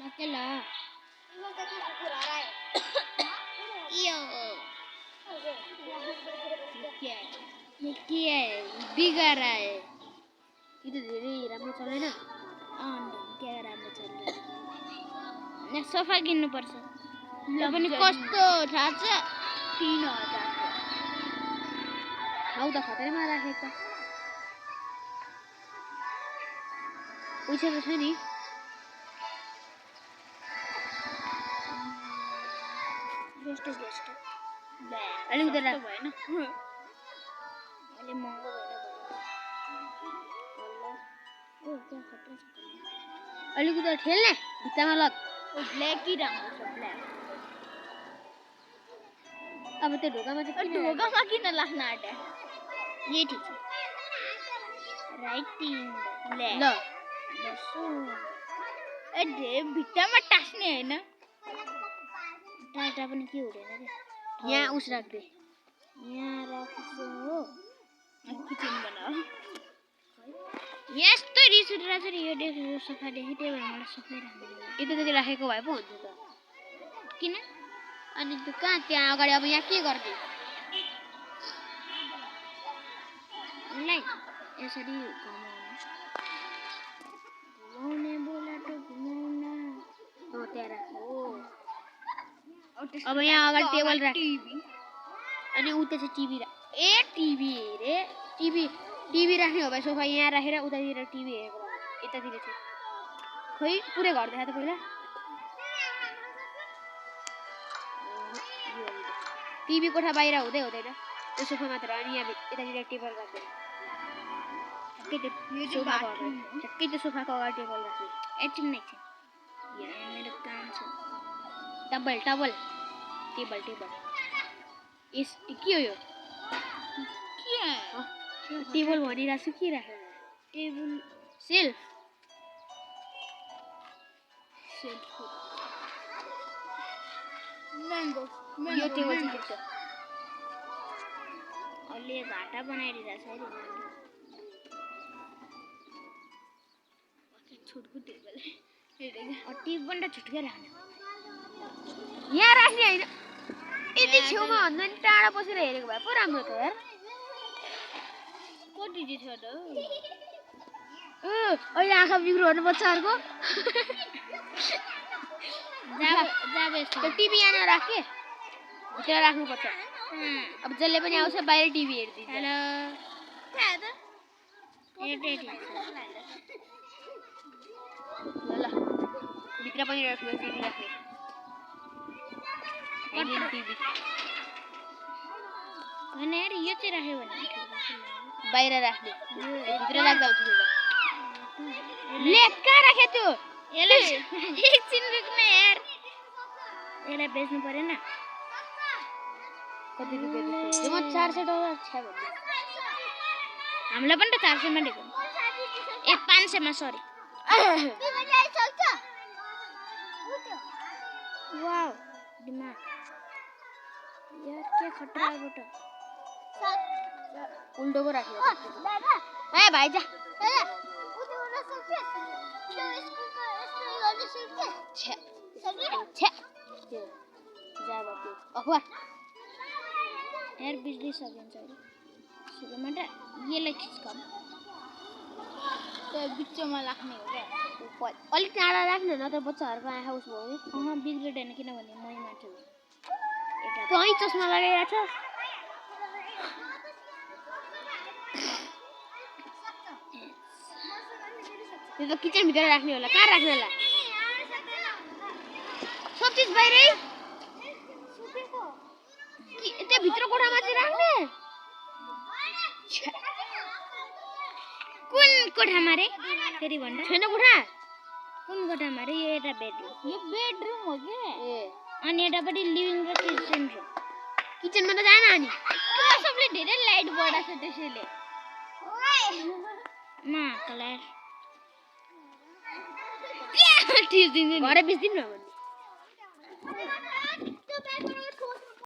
अकेला यो ये क्या है बिगा रहा है कि त धेरै राम्रो चलेन क्या राम्रो चल्छ न सोफा किन्नु पर्छ ल पनि कस्तो थाहा छ 3000 हौ त खतरैमा राखेको पैसा त छ नि बेस्ट अलिक त राख भएन अलि महँगो भएन ओ क्या खतरा छ अलिक त ठेल्ने भित्तामा लग ओ ब्ल्याक ही राम्रो छ ब्ल्याक अब त्यो ढोकामा चाहिँ किन ढोकामा किन लाग्न आँट्या यही ठिक छ राइटिङ ल बसो ए दे भित्तामा टास्ने हैन टाटा पनि के हुँदैन के यहाँ उस राख दे यहाँ राख्छु हो किचन बनाऊ यस्तो रिस उठिरहेको छ नि यो देख्नु सफा देखि त्यही भएर मलाई सफै राख्नु यतातिर राखेको भए पो हुन्थ्यो त किन अनि त्यो कहाँ त्यहाँ अगाडि अब यहाँ के गर्ने लाई यसरी घुमाउने बोलाटो घुमाउन हो त्यहाँ राख अब अब यहाँ अगाडि टेबल राख टिभी अनि उता चाहिँ टिभी ए टिभी रे टिभी राख्ने हो भाइ सोफा यहाँ राखेर उतातिर टिभी हेरेको भए यतातिर थियो खोइ पुरै घर देखा त पहिला टिभी कोठा बाहिर हुँदै हुँदैन त्यो सोफा मात्र अनि यहाँ यतातिर टेबल राख्दै ठ्याक्कै त्यो सोफाको अगाडि टेबल राख्ने एकछिन यहाँ मेरो काम छ टेबल यस के हो यो के टेबल भनिरहेको छु के राखेर टेबल सेल्फ मैंगो यो टेबल चाहिँ के छ अलि घाटा बनाइदिरहेछ है छुटको टेबल टिप पनि त छुटकै राख्ने यहाँ राख्ने होइन यति छेउमा भन्दा नि टाढा बसेर हेरेको भए पो राम्रो थियो यार कति छ त अहिले आँखा बिग्रो बच्चाहरूको टिभी यहाँ राख के भित्र राख्नुपर्छ अब जसले पनि आउँछ बाहिर टिभी हेरिदिन्छ ल भित्र पनि राख्नु टिभी राख्ने टिभी यार यो चाहिँ राख्यो भने बाहिर राख्ने भित्र राख्दा हुन्छ ले कहाँ राख्यो त्यो यसलाई एकछिन रुक्न यार यसलाई बेच्नु परेन कति रुपियाँ दिएको म 400 छ भन्दै हामीलाई पनि त 400 मा दिएको ए 500 मा सरी वाउ दिमाग यार के खतरा है उल्टो को राख्यो ए भाइ जा अखबार यार बिजली सकिन्छ सुरुमा त यसलाई खिच्कम त्यो बिचमा राख्ने हो क्या अलिक टाढा राख्ने न त बच्चाहरूको आँखा उस भयो नि बिग्रिँदैन किनभने मै माथि कहीँ चस्मा लगाइरहेको छ त्यो त किचन भित्र राख्ने होला कहाँ राख्ने होला सब चीज बाहिरै त्यो भित्र कोठामा चाहिँ राख्ने कुन कोठामा रे फेरि भन्दा छैन कोठा कुन कोठामा रे यो एउटा बेडरुम यो बेडरुम हो के ए अनि यतापट्टि लिभिङ र किचन रुम किचनमा त जान अनि सबले धेरै लाइट बढाएको छ त्यसैले म कलर घरै बेच्दिनु न भन्ने